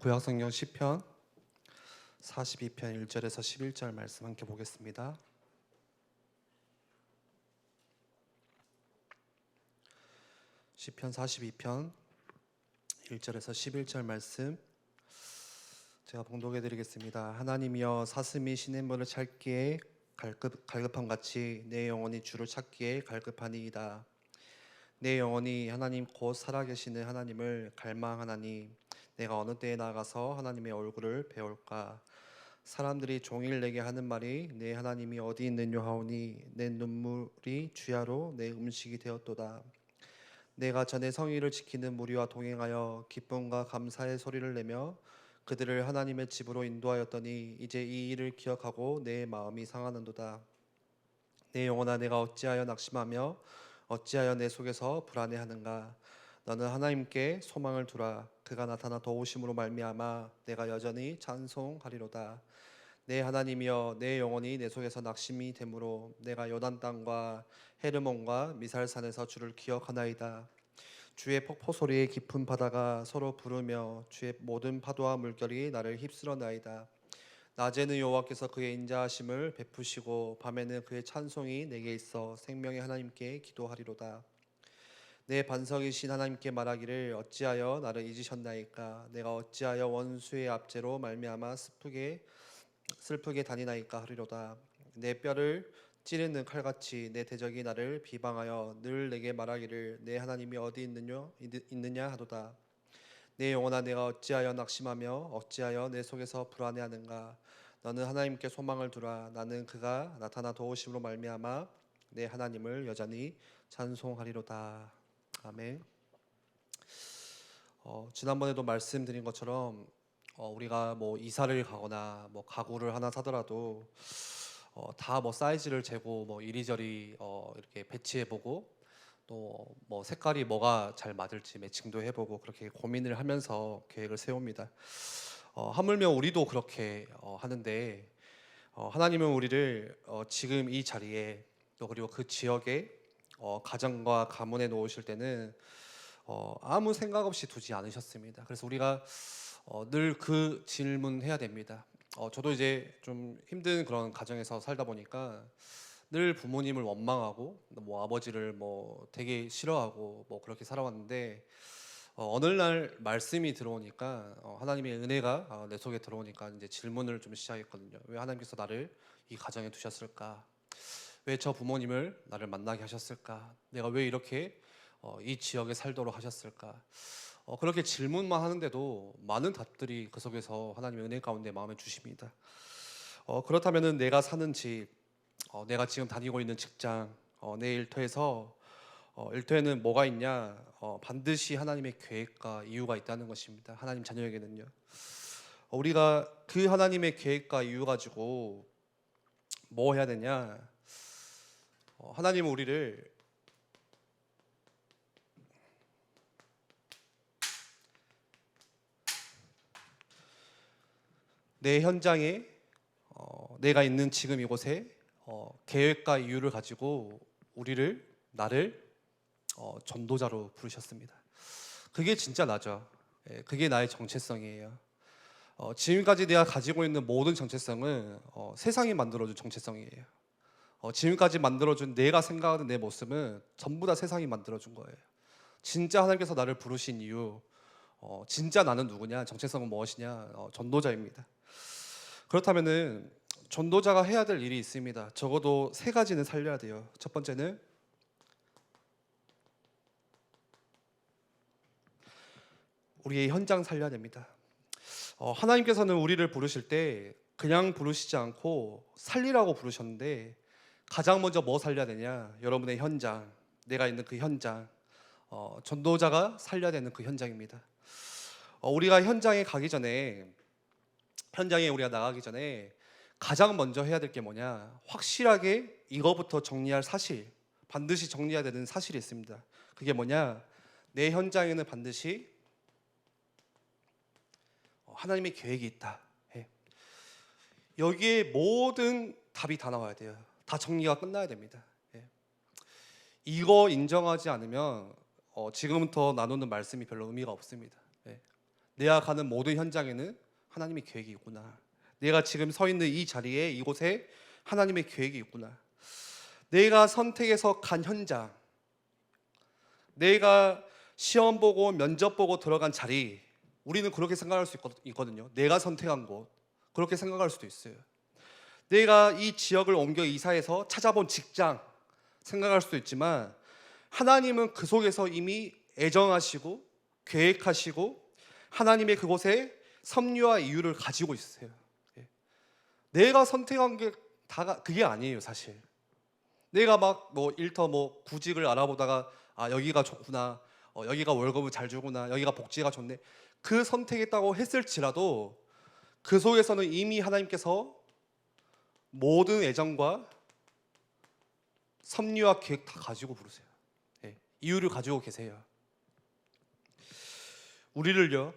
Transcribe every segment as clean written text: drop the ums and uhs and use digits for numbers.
구약성경 시편 42편 1절에서 11절 말씀 함께 보겠습니다. 시편 42편 1절에서 11절 말씀 제가 봉독해 드리겠습니다. 하나님이여, 사슴이 시냇물을 찾기에 갈급함같이 내 영혼이 주를 찾기에 갈급하니이다. 내 영혼이 하나님 곧 살아계시는 하나님을 갈망하나니 내가 어느 때에 나가서 하나님의 얼굴을 배울까. 사람들이 종일 내게 하는 말이 내 하나님이 어디 있느냐 하오니 내 눈물이 주야로 내 음식이 되었도다. 내가 전에 성의를 지키는 무리와 동행하여 기쁨과 감사의 소리를 내며 그들을 하나님의 집으로 인도하였더니 이제 이 일을 기억하고 내 마음이 상하는도다. 내 영혼아, 내가 어찌하여 낙심하며 어찌하여 내 속에서 불안해하는가. 너는 하나님께 소망을 두라. 그가 나타나 도우심으로 말미암아 내가 여전히 찬송하리로다. 내 하나님이여, 내 영혼이 내 속에서 낙심이 되므로 내가 요단 땅과 헤르몬과 미살산에서 주를 기억하나이다. 주의 폭포 소리에 깊은 바다가 서로 부르며 주의 모든 파도와 물결이 나를 휩쓸어나이다. 낮에는 여호와께서 그의 인자하심을 베푸시고 밤에는 그의 찬송이 내게 있어 생명의 하나님께 기도하리로다. 내 반석이신 하나님께 말하기를 어찌하여 나를 잊으셨나이까. 내가 어찌하여 원수의 압제로 말미암아 슬프게 다니나이까 하리로다. 내 뼈를 찌르는 칼같이 내 대적이 나를 비방하여 늘 내게 말하기를 내 하나님이 어디 있느냐 하도다. 내 영혼아, 내가 어찌하여 낙심하며 어찌하여 내 속에서 불안해하는가. 너는 하나님께 소망을 두라. 나는 그가 나타나 도우심으로 말미암아 내 하나님을 여전히 찬송하리로다. 아멘. 지난번에도 말씀드린 것처럼 우리가 뭐 이사를 가거나 뭐 가구를 하나 사더라도 다 뭐 사이즈를 재고 뭐 이리저리 이렇게 배치해보고 또 뭐 색깔이 뭐가 잘 맞을지 매칭도 해보고 그렇게 고민을 하면서 계획을 세웁니다. 하물며 우리도 그렇게 하는데 하나님은 우리를 지금 이 자리에 또 그리고 그 지역에 가정과 가문에 놓으실 때는 아무 생각 없이 두지 않으셨습니다. 그래서 우리가 늘 그 질문해야 됩니다. 저도 이제 좀 힘든 그런 가정에서 살다 보니까 늘 부모님을 원망하고 뭐 아버지를 뭐 되게 싫어하고 뭐 그렇게 살아왔는데 어느 날 말씀이 들어오니까 하나님의 은혜가 내 속에 들어오니까 이제 질문을 좀 시작했거든요. 왜 하나님께서 나를 이 가정에 두셨을까? 왜 저 부모님을 나를 만나게 하셨을까? 내가 왜 이렇게 이 지역에 살도록 하셨을까? 그렇게 질문만 하는데도 많은 답들이 그 속에서 하나님의 은혜 가운데 마음에 주십니다. 그렇다면은 내가 사는 집, 내가 지금 다니고 있는 직장, 내 일터에서 일터에는 뭐가 있냐? 반드시 하나님의 계획과 이유가 있다는 것입니다. 하나님 자녀에게는요. 우리가 그 하나님의 계획과 이유 가지고 뭐 해야 되냐? 하나님은 우리를 내 현장에 내가 있는 지금 이곳에 계획과 이유를 가지고 나를 전도자로 부르셨습니다. 그게 진짜 나죠. 그게 나의 정체성이에요. 지금까지 내가 가지고 있는 모든 정체성은 세상이 만들어준 정체성이에요. 지금까지 만들어준 내가 생각하는 내 모습은 전부 다 세상이 만들어준 거예요. 진짜 하나님께서 나를 부르신 이유, 진짜 나는 누구냐, 정체성은 무엇이냐, 전도자입니다. 그렇다면은 전도자가 해야 될 일이 있습니다. 적어도 세 가지는 살려야 돼요. 첫 번째는 우리의 현장 살려야 됩니다. 하나님께서는 우리를 부르실 때 그냥 부르시지 않고 살리라고 부르셨는데 가장 먼저 뭐 살려야 되냐? 여러분의 현장, 내가 있는 그 현장, 전도자가 살려야 되는 그 현장입니다. 우리가 현장에 우리가 나가기 전에 가장 먼저 해야 될 게 뭐냐? 확실하게 이거부터 정리할 사실, 반드시 정리해야 되는 사실이 있습니다. 그게 뭐냐? 내 현장에는 반드시 하나님의 계획이 있다. 여기에 모든 답이 다 나와야 돼요. 다 정리가 끝나야 됩니다. 이거 인정하지 않으면 지금부터 나누는 말씀이 별로 의미가 없습니다. 내가 가는 모든 현장에는 하나님의 계획이 있구나. 내가 지금 서 있는 이 자리에 이곳에 하나님의 계획이 있구나. 내가 선택해서 간 현장, 내가 시험 보고 면접 보고 들어간 자리, 우리는 그렇게 생각할 수 있거든요. 내가 선택한 곳, 그렇게 생각할 수도 있어요. 내가 이 지역을 옮겨 이사해서 찾아본 직장, 생각할 수도 있지만 하나님은 그 속에서 이미 애정하시고 계획하시고 하나님의 그곳에 섭리와 이유를 가지고 있으세요. 내가 선택한 게 다가 그게 아니에요, 사실. 내가 막 뭐 일터 뭐 구직을 알아보다가 아 여기가 좋구나, 여기가 월급을 잘 주구나, 여기가 복지가 좋네, 그 선택했다고 했을지라도 그 속에서는 이미 하나님께서 모든 애정과 섭리와 계획 다 가지고 부르세요. 이유를 가지고 계세요. 우리를요,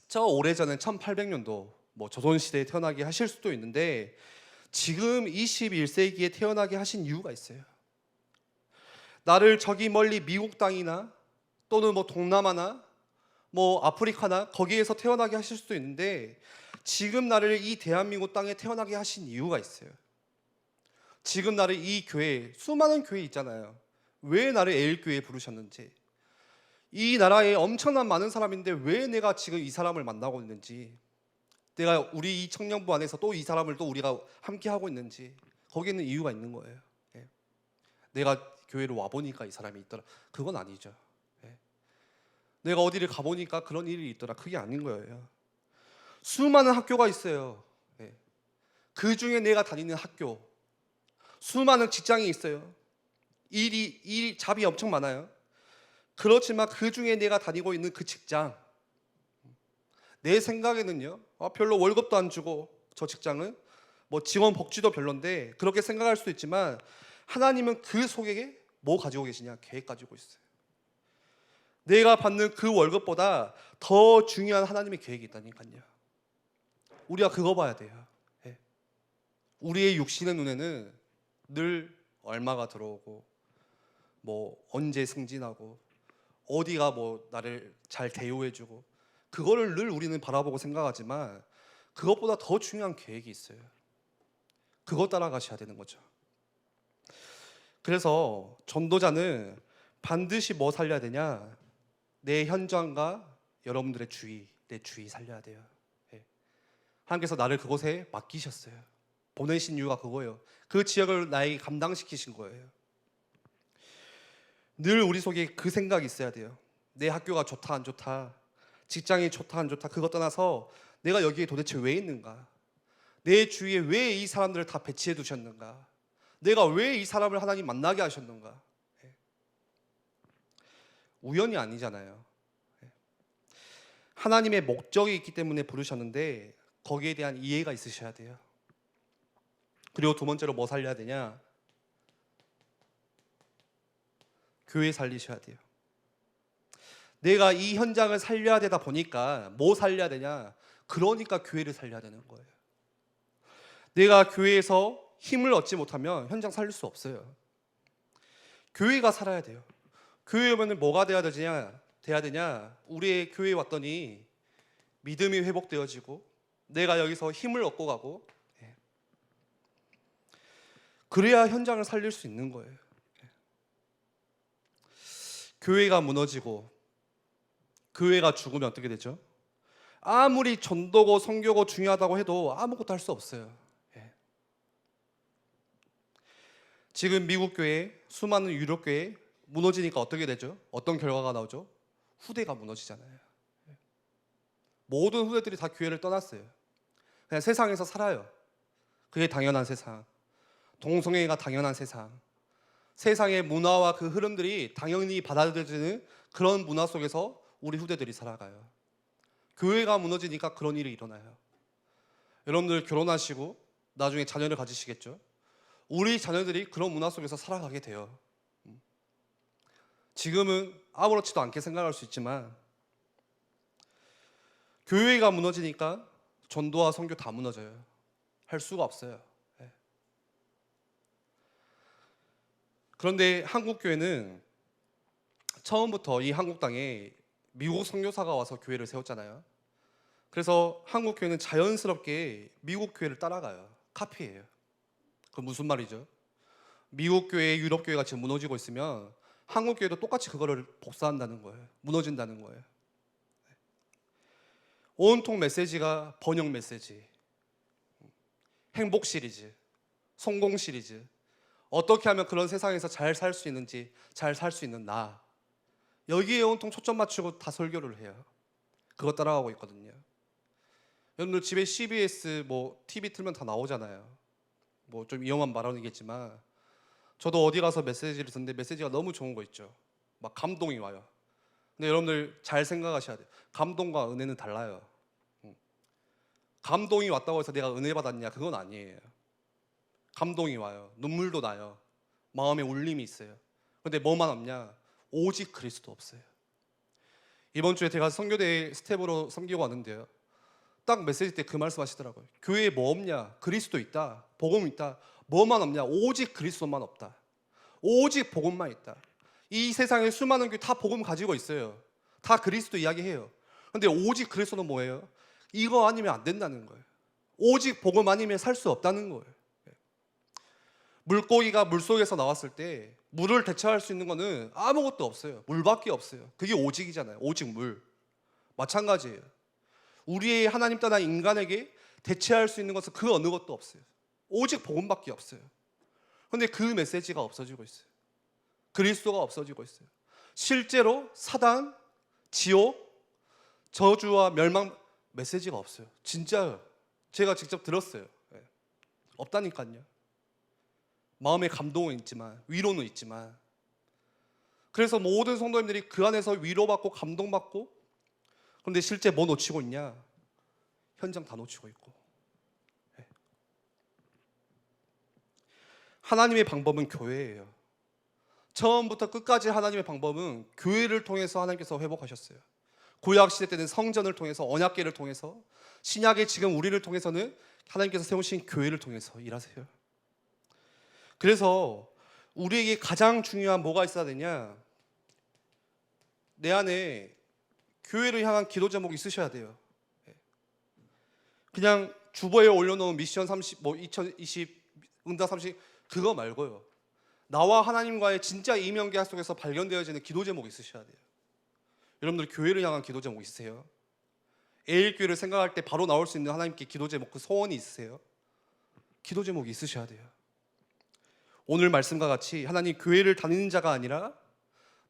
저 오래전에 1800년도 뭐 조선시대에 태어나게 하실 수도 있는데 지금 21세기에 태어나게 하신 이유가 있어요. 나를 저기 멀리 미국 땅이나 또는 뭐 동남아나 뭐 아프리카나 거기에서 태어나게 하실 수도 있는데 지금 나를 이 대한민국 땅에 태어나게 하신 이유가 있어요. 지금 나를 이 교회, 수많은 교회 있잖아요. 왜 나를 에일교회에 부르셨는지, 이 나라에 엄청난 많은 사람인데 왜 내가 지금 이 사람을 만나고 있는지, 내가 우리 이 청년부 안에서 또 이 사람을 또 우리가 함께 하고 있는지, 거기에는 이유가 있는 거예요. 내가 교회를 와보니까 이 사람이 있더라, 그건 아니죠. 내가 어디를 가보니까 그런 일이 있더라, 그게 아닌 거예요. 수많은 학교가 있어요. 그 중에 내가 다니는 학교, 수많은 직장이 있어요. 일 잡이 엄청 많아요. 그렇지만 그 중에 내가 다니고 있는 그 직장, 내 생각에는요, 별로 월급도 안 주고 저 직장은 뭐 지원 복지도 별론데 그렇게 생각할 수도 있지만 하나님은 그 속에 뭐 가지고 계시냐? 계획 가지고 있어요. 내가 받는 그 월급보다 더 중요한 하나님의 계획이 있다니까요. 우리가 그거 봐야 돼요. 우리의 육신의 눈에는 늘 얼마가 들어오고 뭐 언제 승진하고 어디가 뭐 나를 잘 대우해주고 그거를 늘 우리는 바라보고 생각하지만 그것보다 더 중요한 계획이 있어요. 그거 따라가셔야 되는 거죠. 그래서 전도자는 반드시 뭐 살려야 되냐? 내 현장과 여러분들의 주위, 내 주위 살려야 돼요. 하나님께서 나를 그곳에 맡기셨어요. 보내신 이유가 그거예요. 그 지역을 나에게 감당시키신 거예요. 늘 우리 속에 그 생각이 있어야 돼요. 내 학교가 좋다 안 좋다, 직장이 좋다 안 좋다, 그것 떠나서 내가 여기에 도대체 왜 있는가? 내 주위에 왜 이 사람들을 다 배치해 두셨는가? 내가 왜 이 사람을 하나님 만나게 하셨는가? 우연이 아니잖아요. 하나님의 목적이 있기 때문에 부르셨는데 거기에 대한 이해가 있으셔야 돼요. 그리고 두 번째로 뭐 살려야 되냐? 교회 살리셔야 돼요. 내가 이 현장을 살려야 되다 보니까 뭐 살려야 되냐? 그러니까 교회를 살려야 되는 거예요. 내가 교회에서 힘을 얻지 못하면 현장 살릴 수 없어요. 교회가 살아야 돼요. 교회 오면 뭐가 돼야 되냐? 우리의 교회에 왔더니 믿음이 회복되어지고 내가 여기서 힘을 얻고 가고, 그래야 현장을 살릴 수 있는 거예요. 교회가 무너지고 교회가 죽으면 어떻게 되죠? 아무리 전도고 선교고 중요하다고 해도 아무것도 할 수 없어요. 지금 미국 교회, 수많은 유럽 교회 무너지니까 어떻게 되죠? 어떤 결과가 나오죠? 후대가 무너지잖아요. 모든 후대들이 다 교회를 떠났어요. 그냥 세상에서 살아요. 그게 당연한 세상, 동성애가 당연한 세상, 세상의 문화와 그 흐름들이 당연히 받아들여지는 그런 문화 속에서 우리 후대들이 살아가요. 교회가 무너지니까 그런 일이 일어나요. 여러분들 결혼하시고 나중에 자녀를 가지시겠죠? 우리 자녀들이 그런 문화 속에서 살아가게 돼요. 지금은 아무렇지도 않게 생각할 수 있지만 교회가 무너지니까 전도와 선교 다 무너져요. 할 수가 없어요. 그런데 한국 교회는 처음부터 이 한국 땅에 미국 선교사가 와서 교회를 세웠잖아요. 그래서 한국 교회는 자연스럽게 미국 교회를 따라가요. 카피해요. 그 무슨 말이죠? 미국 교회, 유럽 교회가 지금 무너지고 있으면 한국 교회도 똑같이 그거를 복사한다는 거예요. 무너진다는 거예요. 온통 메시지가 번역 메시지, 행복 시리즈, 성공 시리즈, 어떻게 하면 그런 세상에서 잘 살 수 있는지, 잘 살 수 있는 나, 여기에 온통 초점 맞추고 다 설교를 해요. 그거 따라가고 있거든요. 여러분들 집에 CBS 뭐 TV 틀면 다 나오잖아요. 뭐 좀 위험한 발언이겠지만 저도 어디 가서 메시지를 듣는데 메시지가 너무 좋은 거 있죠. 막 감동이 와요. 근데 여러분들 잘 생각하셔야 돼요. 감동과 은혜는 달라요. 감동이 왔다고 해서 내가 은혜 받았냐? 그건 아니에요. 감동이 와요. 눈물도 나요. 마음에 울림이 있어요. 근데 뭐만 없냐? 오직 그리스도 없어요. 이번 주에 제가 선교대 스텝으로 섬기고 왔는데요. 딱 메시지 때 그 말씀 하시더라고요. 교회에 뭐 없냐? 그리스도 있다. 복음 있다. 뭐만 없냐? 오직 그리스도만 없다. 오직 복음만 있다. 이 세상에 수많은 교회 다 복음 가지고 있어요. 다 그리스도 이야기해요. 근데 오직 그리스도는 뭐예요? 이거 아니면 안 된다는 거예요. 오직 복음 아니면 살 수 없다는 거예요. 물고기가 물속에서 나왔을 때 물을 대체할 수 있는 거는 아무것도 없어요. 물밖에 없어요. 그게 오직이잖아요. 오직 물. 마찬가지예요. 우리의 하나님 떠난 인간에게 대체할 수 있는 것은 그 어느 것도 없어요. 오직 복음밖에 없어요. 그런데 그 메시지가 없어지고 있어요. 그리스도가 없어지고 있어요. 실제로 사단, 지옥, 저주와 멸망 메시지가 없어요. 진짜요. 제가 직접 들었어요. 없다니까요. 마음의 감동은 있지만, 위로는 있지만, 그래서 모든 성도님들이 그 안에서 위로받고 감동받고, 그런데 실제 뭐 놓치고 있냐? 현장 다 놓치고 있고. 하나님의 방법은 교회예요. 처음부터 끝까지 하나님의 방법은 교회를 통해서 하나님께서 회복하셨어요. 구약 시대 때는 성전을 통해서, 언약궤를 통해서, 신약의 지금 우리를 통해서는 하나님께서 세우신 교회를 통해서 일하세요. 그래서 우리에게 가장 중요한 뭐가 있어야 되냐? 내 안에 교회를 향한 기도 제목이 있으셔야 돼요. 그냥 주보에 올려놓은 미션 30, 2020, 응답 30 그거 말고요. 나와 하나님과의 진짜 이면계약 속에서 발견되어지는 기도 제목이 있으셔야 돼요. 여러분들 교회를 향한 기도 제목 있으세요? 에일교회를 생각할 때 바로 나올 수 있는 하나님께 기도 제목, 그 소원이 있으세요? 기도 제목이 있으셔야 돼요. 오늘 말씀과 같이 하나님 교회를 다니는 자가 아니라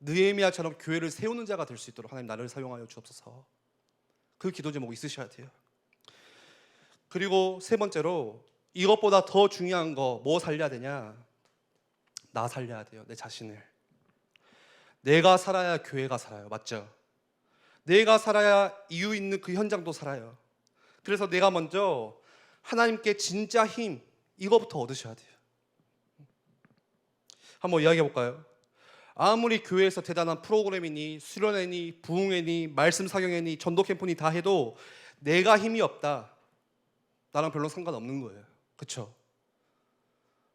느헤미야처럼 교회를 세우는 자가 될 수 있도록 하나님 나를 사용하여 주옵소서. 그 기도 제목이 있으셔야 돼요. 그리고 세 번째로 이것보다 더 중요한 거 뭐 살려야 되냐? 나 살려야 돼요. 내 자신을. 내가 살아야 교회가 살아요. 맞죠? 내가 살아야 이유 있는 그 현장도 살아요. 그래서 내가 먼저 하나님께 진짜 힘 이거부터 얻으셔야 돼요. 한번 이야기해 볼까요? 아무리 교회에서 대단한 프로그램이니 수련회니 부흥회니 말씀 사경회니 전도 캠프니 다 해도 내가 힘이 없다. 나랑 별로 상관없는 거예요. 그렇죠?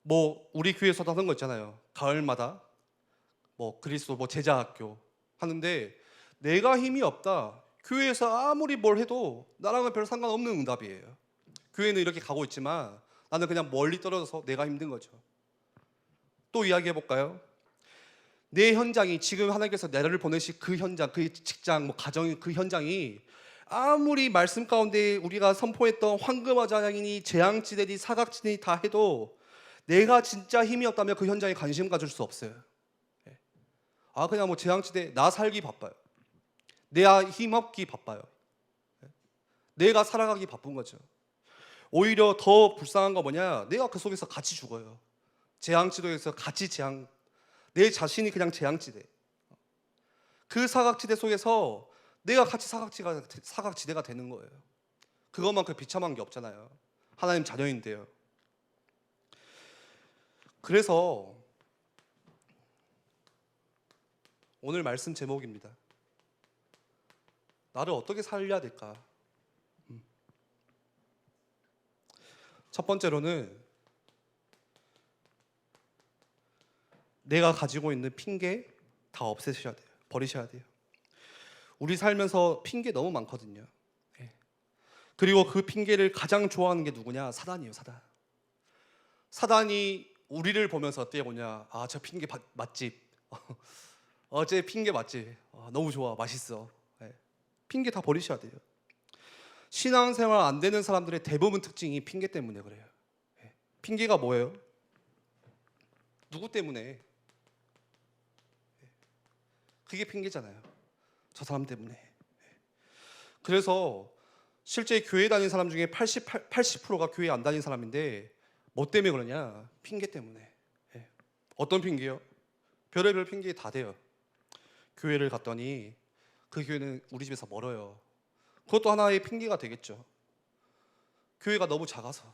뭐 우리 교회에서도 하는 거 있잖아요. 가을마다 뭐 그리스도 뭐 제자학교 하는데 내가 힘이 없다. 교회에서 아무리 뭘 해도 나랑은 별 상관없는 응답이에요. 교회는 이렇게 가고 있지만 나는 그냥 멀리 떨어져서 내가 힘든 거죠. 또 이야기해 볼까요? 내 현장이 지금 하나님께서 나를 보내신 그 현장, 그 직장, 뭐 가정의 그 현장이 아무리 말씀 가운데 우리가 선포했던 황금화장이니 재앙지대니 사각지대니 다 해도 내가 진짜 힘이 없다면 그 현장에 관심 가질 수 없어요. 아 그냥 뭐 재앙지대 나 살기 바빠요. 내가 힘없기 바빠요. 내가 살아가기 바쁜 거죠. 오히려 더 불쌍한 거 뭐냐? 내가 그 속에서 같이 죽어요. 재앙지도에서 같이 재앙, 내 자신이 그냥 재앙지대. 그 사각지대 속에서 내가 같이 사각지대가 되는 거예요. 그것만큼 비참한 게 없잖아요. 하나님 자녀인데요. 그래서 오늘 말씀 제목입니다. 나를 어떻게 살려야 될까? 첫 번째로는 내가 가지고 있는 핑계 다 없애셔야 돼요. 버리셔야 돼요. 우리 살면서 핑계 너무 많거든요. 예. 그리고 그 핑계를 가장 좋아하는 게 누구냐? 사단이에요, 사단. 사단이 우리를 보면서 어떻게 보냐? 아, 저 핑계 맛집. 어제 핑계 맛집. 너무 좋아, 맛있어. 예. 핑계 다 버리셔야 돼요. 신앙생활 안 되는 사람들의 대부분 특징이 핑계 때문에 그래요. 예. 핑계가 뭐예요? 누구 때문에? 그게 핑계잖아요. 저 사람 때문에. 그래서 실제 교회 다니는 사람 중에 80%가 교회 안 다니는 사람인데 뭐 때문에 그러냐? 핑계 때문에. 예. 어떤 핑계요? 별의별 핑계 다 돼요. 교회를 갔더니 그 교회는 우리 집에서 멀어요. 그것도 하나의 핑계가 되겠죠. 교회가 너무 작아서,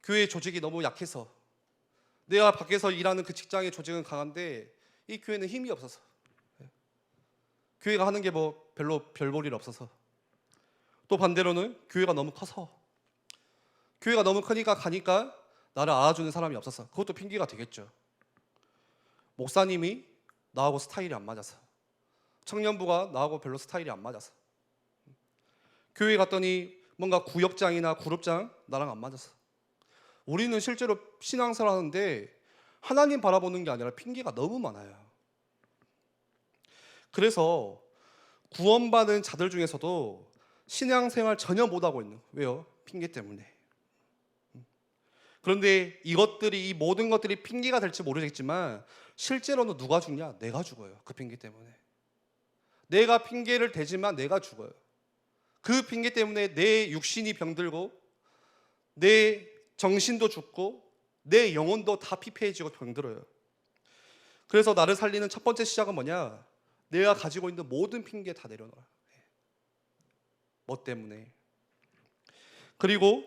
교회 조직이 너무 약해서, 내가 밖에서 일하는 그 직장의 조직은 강한데 이 교회는 힘이 없어서, 교회가 하는 게 뭐 별로 별 볼 일 없어서, 또 반대로는 교회가 너무 커서, 교회가 너무 크니까 가니까 나를 알아주는 사람이 없어서, 그것도 핑계가 되겠죠. 목사님이 나하고 스타일이 안 맞아서, 청년부가 나하고 별로 스타일이 안 맞아서, 교회 갔더니 뭔가 구역장이나 그룹장 나랑 안 맞아서. 우리는 실제로 신앙생활 하는데 하나님 바라보는 게 아니라 핑계가 너무 많아요. 그래서 구원받은 자들 중에서도 신앙생활 전혀 못하고 있는 거예요. 왜요? 핑계 때문에. 그런데 이것들이, 이 모든 것들이 핑계가 될지 모르겠지만 실제로는 누가 죽냐? 내가 죽어요. 그 핑계 때문에. 내가 핑계를 대지만 내가 죽어요. 그 핑계 때문에 내 육신이 병들고 내 정신도 죽고 내 영혼도 다 피폐해지고 병들어요. 그래서 나를 살리는 첫 번째 시작은 뭐냐? 내가 가지고 있는 모든 핑계 다 내려놔. 뭐 때문에? 그리고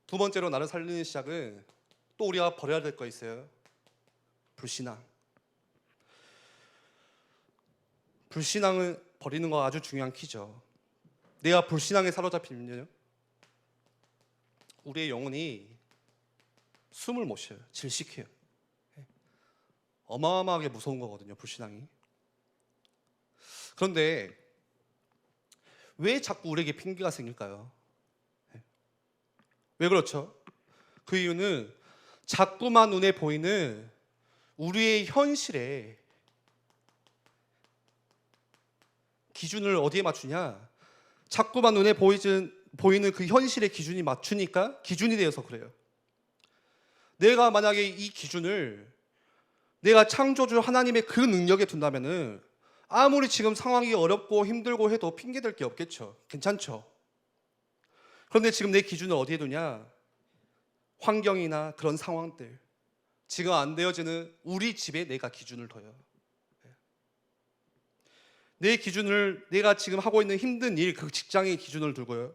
두 번째로 나를 살리는 시작은 또 우리가 버려야 될 거 있어요. 불신앙. 불신앙을 버리는 거 아주 중요한 키죠. 내가 불신앙에 사로잡히면요, 우리의 영혼이 숨을 못 쉬어요. 질식해요. 어마어마하게 무서운 거거든요, 불신앙이. 그런데 왜 자꾸 우리에게 핑계가 생길까요? 왜 그렇죠? 그 이유는 자꾸만 눈에 보이는 우리의 현실에 기준을 어디에 맞추냐? 자꾸만 눈에 보이는 그 현실의 기준이 맞추니까 기준이 되어서 그래요. 내가 만약에 이 기준을 내가 창조주 하나님의 그 능력에 둔다면은 아무리 지금 상황이 어렵고 힘들고 해도 핑계댈 게 없겠죠. 괜찮죠. 그런데 지금 내 기준을 어디에 두냐? 환경이나 그런 상황들, 지금 안 되어지는 우리 집에 내가 기준을 둬요. 내 기준을, 내가 지금 하고 있는 힘든 일, 그 직장의 기준을 두고요,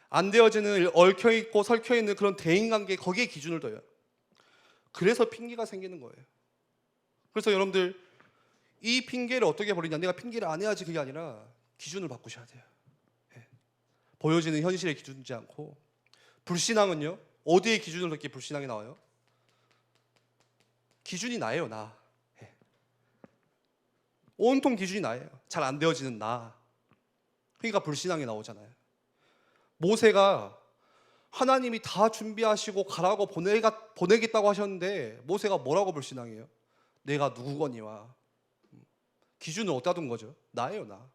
안 되어지는 얽혀있고 설켜있는 그런 대인관계, 거기에 기준을 둬요. 그래서 핑계가 생기는 거예요. 그래서 여러분들, 이 핑계를 어떻게 버리냐? 내가 핑계를 안 해야지, 그게 아니라 기준을 바꾸셔야 돼요. 보여지는 현실에 기준 두지 않고. 불신앙은요, 어디에 기준을 놓기에 불신앙이 나와요? 기준이 나예요, 나. 온통 기준이 나예요. 잘 안 되어지는 나. 그러니까 불신앙이 나오잖아요. 모세가 하나님이 다 준비하시고 가라고 보내겠다고 하셨는데 모세가 뭐라고 불신앙해요? 내가 누구거니와. 기준을 어디다 둔 거죠? 나예요, 나.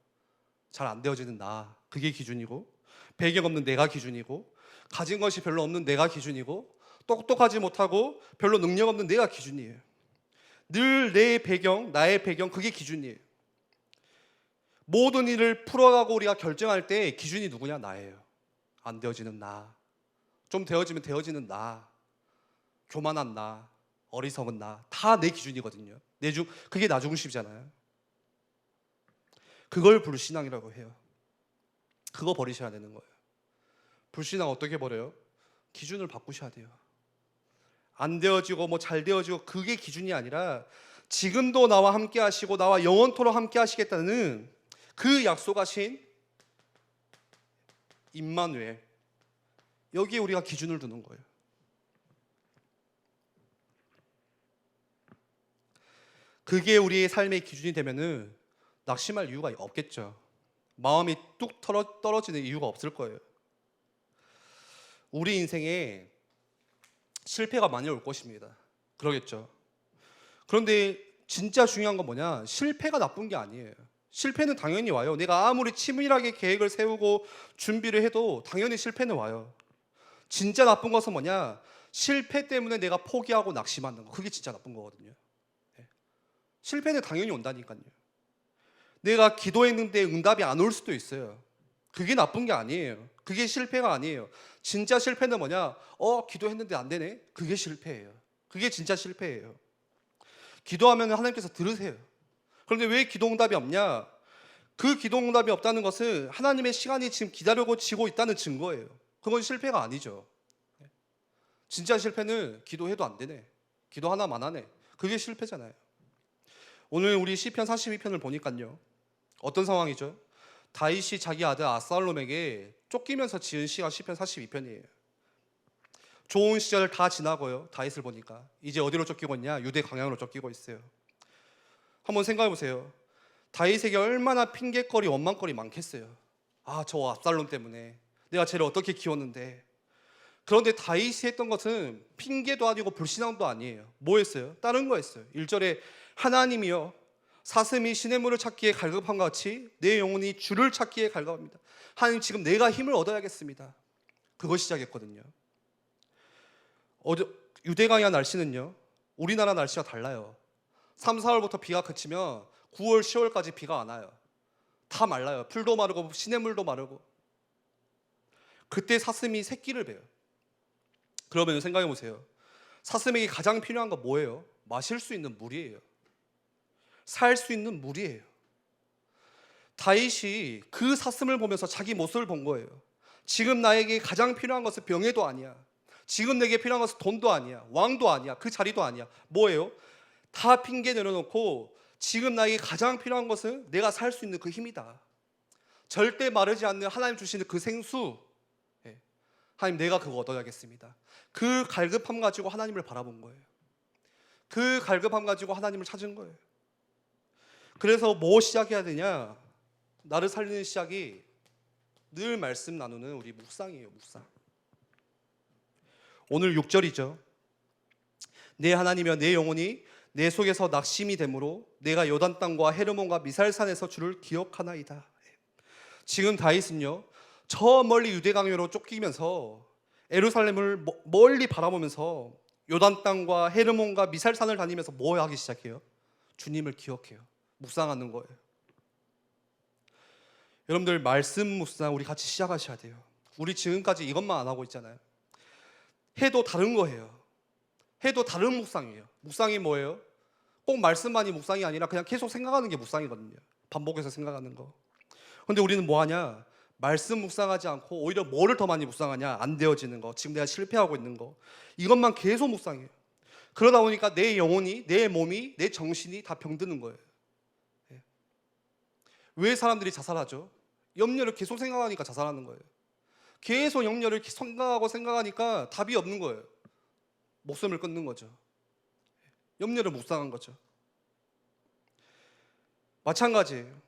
잘 안 되어지는 나. 그게 기준이고, 배경 없는 내가 기준이고, 가진 것이 별로 없는 내가 기준이고, 똑똑하지 못하고 별로 능력 없는 내가 기준이에요. 늘 내 배경, 나의 배경, 그게 기준이에요. 모든 일을 풀어가고 우리가 결정할 때 기준이 누구냐? 나예요. 안 되어지는 나. 좀 되어지면 되어지는 나. 교만한 나. 어리석은 나. 다 내 기준이거든요. 그게 나 중심이잖아요. 그걸 불신앙이라고 해요. 그거 버리셔야 되는 거예요. 불신앙 어떻게 버려요? 기준을 바꾸셔야 돼요. 안 되어지고 뭐 잘 되어지고 그게 기준이 아니라 지금도 나와 함께 하시고 나와 영원토록 함께 하시겠다는 그 약속하신 임마누엘, 여기에 우리가 기준을 두는 거예요. 그게 우리의 삶의 기준이 되면은 낙심할 이유가 없겠죠. 마음이 뚝 떨어지는 이유가 없을 거예요. 우리 인생에 실패가 많이 올 것입니다. 그러겠죠. 그런데 진짜 중요한 건 뭐냐? 실패가 나쁜 게 아니에요. 실패는 당연히 와요. 내가 아무리 치밀하게 계획을 세우고 준비를 해도 당연히 실패는 와요. 진짜 나쁜 것은 뭐냐? 실패 때문에 내가 포기하고 낙심하는 거. 그게 진짜 나쁜 거거든요. 실패는 당연히 온다니까요. 내가 기도했는데 응답이 안 올 수도 있어요. 그게 나쁜 게 아니에요. 그게 실패가 아니에요. 진짜 실패는 뭐냐? 기도했는데 안 되네? 그게 실패예요. 그게 진짜 실패예요. 기도하면 하나님께서 들으세요. 그런데 왜 기도 응답이 없냐? 그 기도 응답이 없다는 것은 하나님의 시간이 지금 기다려지고 있다는 증거예요. 그건 실패가 아니죠. 진짜 실패는 기도해도 안 되네. 기도 하나만 하네. 그게 실패잖아요. 오늘 우리 시편 42편을 보니까요. 어떤 상황이죠? 다윗이 자기 아들 압살롬에게 쫓기면서 지은 시가 시편 42편이에요. 좋은 시절 다 지나고요. 다윗을 보니까 이제 어디로 쫓기고 있냐? 유대 광야로 쫓기고 있어요. 한번 생각해 보세요. 다윗에게 얼마나 핑계거리 원망거리 많겠어요. 저 압살롬 때문에 내가 쟤를 어떻게 키웠는데. 그런데 다윗이 했던 것은 핑계도 아니고 불신앙도 아니에요. 뭐 했어요? 다른 거 했어요. 1절에 하나님이여 사슴이 시냇물을 찾기에 갈급함과 같이 내 영혼이 주를 찾기에 갈급합니다. 하나님, 지금 내가 힘을 얻어야겠습니다. 그거 시작했거든요. 유대강야 날씨는요, 우리나라 날씨와 달라요. 3, 4월부터 비가 그치면 9월, 10월까지 비가 안 와요. 다 말라요. 풀도 마르고 시냇물도 마르고. 그때 사슴이 새끼를 베요. 그러면 생각해 보세요. 사슴에게 가장 필요한 건 뭐예요? 마실 수 있는 물이에요. 살 수 있는 물이에요. 다윗이 그 사슴을 보면서 자기 모습을 본 거예요. 지금 나에게 가장 필요한 것은 병해도 아니야. 지금 내게 필요한 것은 돈도 아니야. 왕도 아니야. 그 자리도 아니야. 뭐예요? 다 핑계 내려놓고 지금 나에게 가장 필요한 것은 내가 살 수 있는 그 힘이다. 절대 마르지 않는 하나님 주시는 그 생수. 하나님, 내가 그거 얻어야겠습니다. 그 갈급함 가지고 하나님을 바라본 거예요. 그 갈급함 가지고 하나님을 찾은 거예요. 그래서 뭐 시작해야 되냐? 나를 살리는 시작이 늘 말씀 나누는 우리 묵상이에요. 묵상. 오늘 6절이죠. 내 하나님이여 내 영혼이 내 속에서 낙심이 되므로 내가 요단 땅과 헤르몬과 미살산에서 주를 기억하나이다. 지금 다윗은요, 저 멀리 유대강으로 쫓기면서 예루살렘을 멀리 바라보면서 요단 땅과 헤르몬과 미살산을 다니면서 뭐 하기 시작해요? 주님을 기억해요. 묵상하는 거예요. 여러분들, 말씀 묵상 우리 같이 시작하셔야 돼요. 우리 지금까지 이것만 안 하고 있잖아요. 해도 다른 거예요. 해도 다른 묵상이에요. 묵상이 뭐예요? 꼭 말씀만이 묵상이 아니라 그냥 계속 생각하는 게 묵상이거든요. 반복해서 생각하는 거. 근데 우리는 뭐 하냐? 말씀 묵상하지 않고 오히려 뭐를 더 많이 묵상하냐? 안 되어지는 거, 지금 내가 실패하고 있는 거, 이것만 계속 묵상해요. 그러다 보니까 내 영혼이, 내 몸이, 내 정신이 다 병드는 거예요. 왜 사람들이 자살하죠? 염려를 계속 생각하니까 자살하는 거예요. 계속 염려를 생각하니까 답이 없는 거예요. 목숨을 끊는 거죠. 염려를 묵상한 거죠. 마찬가지예요.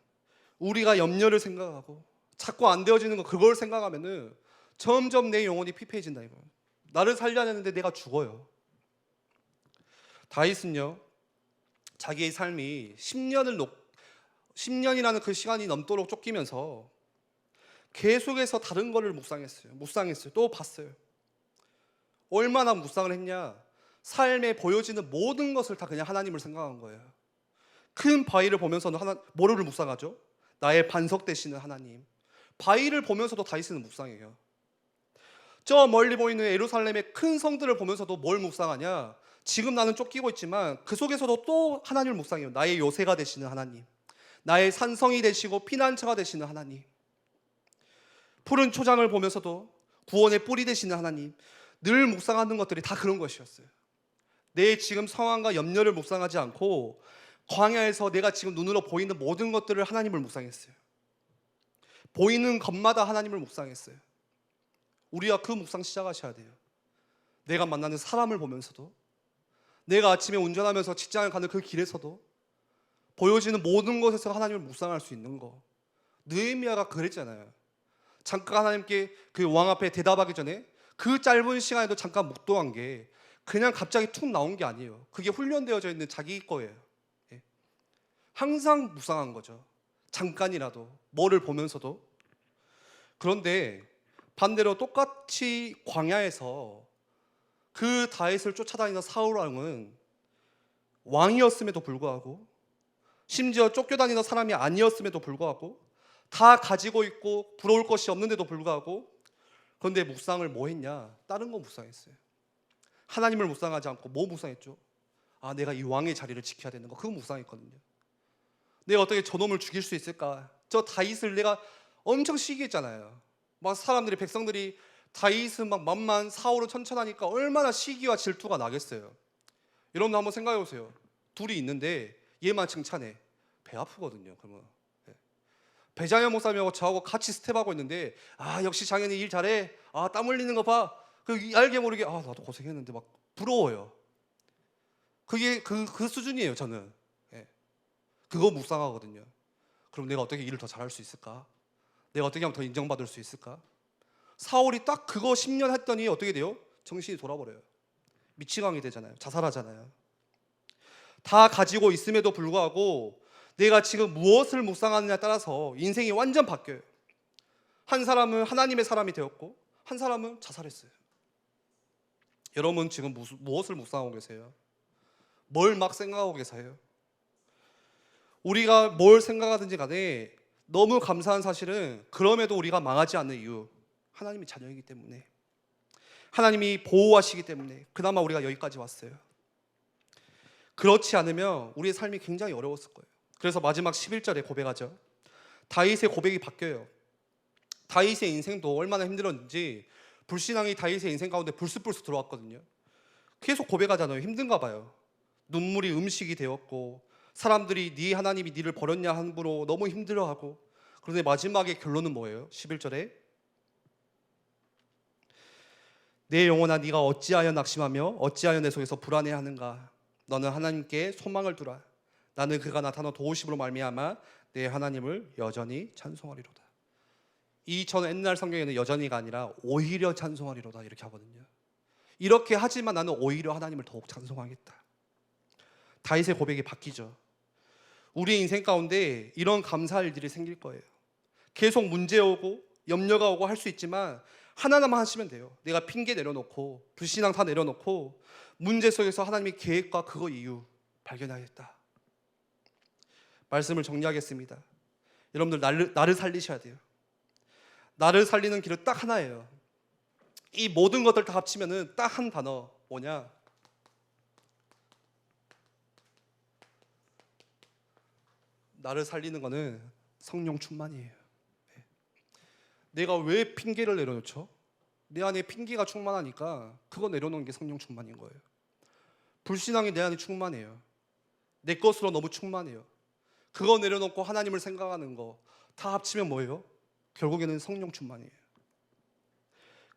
우리가 염려를 생각하고 자꾸 안 되어지는 거, 그걸 생각하면은 점점 내 영혼이 피폐해진다 이거예요. 나를 살려야 되는데 내가 죽어요. 다윗은요, 자기의 삶이 10년이라는 그 시간이 넘도록 쫓기면서 계속해서 다른 거를 묵상했어요. 또 봤어요. 얼마나 묵상을 했냐? 삶에 보여지는 모든 것을 다 그냥 하나님을 생각한 거예요. 큰 바위를 보면서는 뭐를 묵상하죠? 나의 반석 되시는 하나님. 바위를 보면서도 다윗은 묵상해요. 저 멀리 보이는 예루살렘의 큰 성들을 보면서도 뭘 묵상하냐? 지금 나는 쫓기고 있지만 그 속에서도 또 하나님을 묵상해요. 나의 요새가 되시는 하나님, 나의 산성이 되시고 피난처가 되시는 하나님, 푸른 초장을 보면서도 구원의 뿌리 되시는 하나님. 늘 묵상하는 것들이 다 그런 것이었어요. 내 지금 상황과 염려를 묵상하지 않고 광야에서 내가 지금 눈으로 보이는 모든 것들을 하나님을 묵상했어요. 보이는 것마다 하나님을 묵상했어요. 우리가 그 묵상 시작하셔야 돼요. 내가 만나는 사람을 보면서도, 내가 아침에 운전하면서 직장을 가는 그 길에서도 보여지는 모든 것에서 하나님을 묵상할 수 있는 거. 느헤미야가 그랬잖아요. 잠깐 하나님께 그 왕 앞에 대답하기 전에 그 짧은 시간에도 잠깐 묵도한 게 그냥 갑자기 툭 나온 게 아니에요. 그게 훈련되어져 있는 자기 거예요. 예. 항상 묵상한 거죠. 잠깐이라도 뭐를 보면서도. 그런데 반대로 똑같이 광야에서 그 다윗을 쫓아다니는 사울 왕은 왕이었음에도 불구하고, 심지어 쫓겨다니는 사람이 아니었음에도 불구하고, 다 가지고 있고 부러울 것이 없는데도 불구하고, 그런데 묵상을 뭐 했냐? 다른 거 묵상했어요. 하나님을 묵상하지 않고 뭐 묵상했죠? 아, 내가 이 왕의 자리를 지켜야 되는 거, 그거 묵상했거든요. 내가 어떻게 저놈을 죽일 수 있을까? 저 다윗을 내가 엄청 시기했잖아요. 막 사람들이, 백성들이 다윗은 막 만만, 사울은 천천하니까 얼마나 시기와 질투가 나겠어요. 여러분 한번 생각해 보세요. 둘이 있는데 얘만 칭찬해. 배 아프거든요. 그러면 배장현 목사님하고 저하고 같이 스텝하고 있는데, 아 역시 장현이 일 잘해, 아 땀 흘리는 거 봐, 그 알게 모르게 아 나도 고생했는데 막 부러워요. 그게 그 수준이에요. 저는 그거 묵상하거든요. 그럼 내가 어떻게 일을 더 잘할 수 있을까? 내가 어떻게 하면 더 인정받을 수 있을까? 사울이 딱 그거 10년 했더니 어떻게 돼요? 정신이 돌아버려요. 미치광이 되잖아요. 자살하잖아요. 다 가지고 있음에도 불구하고 내가 지금 무엇을 묵상하느냐에 따라서 인생이 완전 바뀌어요. 한 사람은 하나님의 사람이 되었고 한 사람은 자살했어요. 여러분 지금 무엇을 묵상하고 계세요? 뭘 막 생각하고 계세요? 우리가 뭘 생각하든지 간에 너무 감사한 사실은, 그럼에도 우리가 망하지 않는 이유, 하나님이 자녀이기 때문에, 하나님이 보호하시기 때문에 그나마 우리가 여기까지 왔어요. 그렇지 않으면 우리의 삶이 굉장히 어려웠을 거예요. 그래서 마지막 11절에 고백하죠. 다윗의 고백이 바뀌어요. 다윗의 인생도 얼마나 힘들었는지, 불신앙이 다윗의 인생 가운데 불쑥불쑥 들어왔거든요. 계속 고백하잖아요. 힘든가 봐요. 눈물이 음식이 되었고, 사람들이 네 하나님이 네를 버렸냐 함부로 너무 힘들어하고. 그런데 마지막에 결론은 뭐예요? 11절에 내 영혼아 네가 어찌하여 낙심하며 어찌하여 내 속에서 불안해하는가? 너는 하나님께 소망을 두라. 나는 그가 나타나 도우심으로 말미암아 내 하나님을 여전히 찬송하리로다. 이 저는 옛날 성경에는 여전히가 아니라 오히려 찬송하리로다 이렇게 하거든요. 이렇게 하지만 나는 오히려 하나님을 더욱 찬송하겠다. 다윗의 고백이 바뀌죠. 우리 인생 가운데 이런 감사할 일들이 생길 거예요. 계속 문제 오고 염려가 오고 할 수 있지만 하나만 하시면 돼요. 내가 핑계 내려놓고 불신앙 다 내려놓고 문제 속에서 하나님의 계획과 그거 이유 발견하겠다. 말씀을 정리하겠습니다. 여러분들 나를 살리셔야 돼요. 나를 살리는 길은 딱 하나예요. 이 모든 것들 다 합치면은 딱 한 단어, 뭐냐? 나를 살리는 거는 성령 충만이에요. 내가 왜 핑계를 내려놓죠? 내 안에 핑계가 충만하니까 그거 내려놓는 게 성령 충만인 거예요. 불신앙이 내 안에 충만해요. 내 것으로 너무 충만해요. 그거 내려놓고 하나님을 생각하는 거 다 합치면 뭐예요? 결국에는 성령 충만이에요.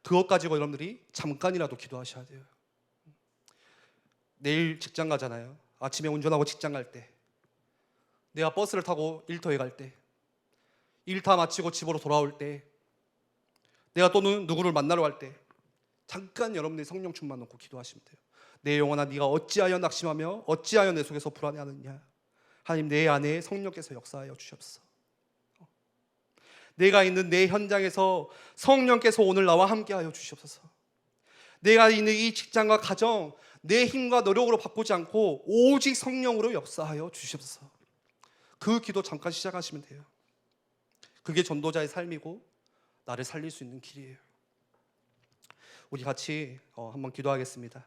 그것 가지고 여러분들이 잠깐이라도 기도하셔야 돼요. 내일 직장 가잖아요. 아침에 운전하고 직장 갈 때, 내가 버스를 타고 일터에 갈 때, 일 다 마치고 집으로 돌아올 때, 내가 또는 누구를 만나러 갈 때, 잠깐 여러분들이 성령 충만 놓고 기도하시면 돼요. 내 영혼아 네가 어찌하여 낙심하며 어찌하여 내 속에서 불안해하느냐? 하나님 내 안에 성령께서 역사하여 주시옵소서. 내가 있는 내 현장에서 성령께서 오늘 나와 함께하여 주시옵소서. 내가 있는 이 직장과 가정 내 힘과 노력으로 바꾸지 않고 오직 성령으로 역사하여 주시옵소서. 그 기도 잠깐 시작하시면 돼요. 그게 전도자의 삶이고 나를 살릴 수 있는 길이에요. 우리 같이 한번 기도하겠습니다.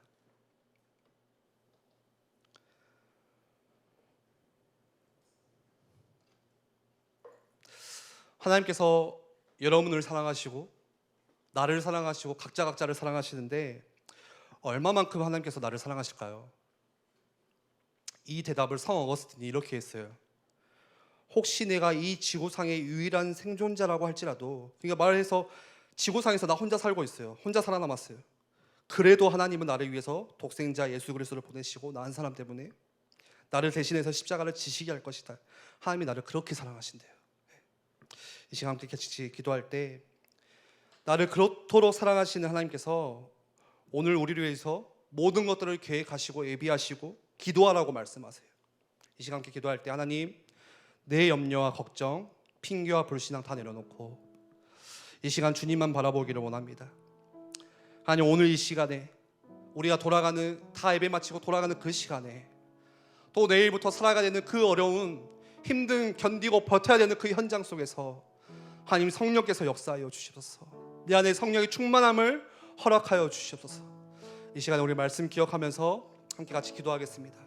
하나님께서 여러분을 사랑하시고 나를 사랑하시고 각자를 사랑하시는데 얼마만큼 하나님께서 나를 사랑하실까요? 이 대답을 성 어거스틴이 이렇게 했어요. 혹시 내가 이 지구상의 유일한 생존자라고 할지라도, 그러니까 말해서 지구상에서 나 혼자 살고 있어요. 혼자 살아남았어요. 그래도 하나님은 나를 위해서 독생자 예수 그리스도를 보내시고 나 한 사람 때문에 나를 대신해서 십자가를 지시게 할 것이다. 하나님이 나를 그렇게 사랑하신대요. 이 시간 함께 같이 기도할 때 나를 그렇도록 사랑하시는 하나님께서 오늘 우리를 위해서 모든 것들을 계획하시고 예비하시고 기도하라고 말씀하세요. 이 시간 함께 기도할 때 하나님, 내 염려와 걱정, 핑계와 불신앙 다 내려놓고 이 시간 주님만 바라보기를 원합니다. 하나님, 오늘 이 시간에 우리가 다 예배 마치고 돌아가는 그 시간에 또 내일부터 살아가야 되는 그 어려운 힘든 견디고 버텨야 되는 그 현장 속에서 하나님 성령께서 역사하여 주시옵소서. 내 안에 성령의 충만함을 허락하여 주시옵소서. 이 시간에 우리 말씀 기억하면서 함께 같이 기도하겠습니다.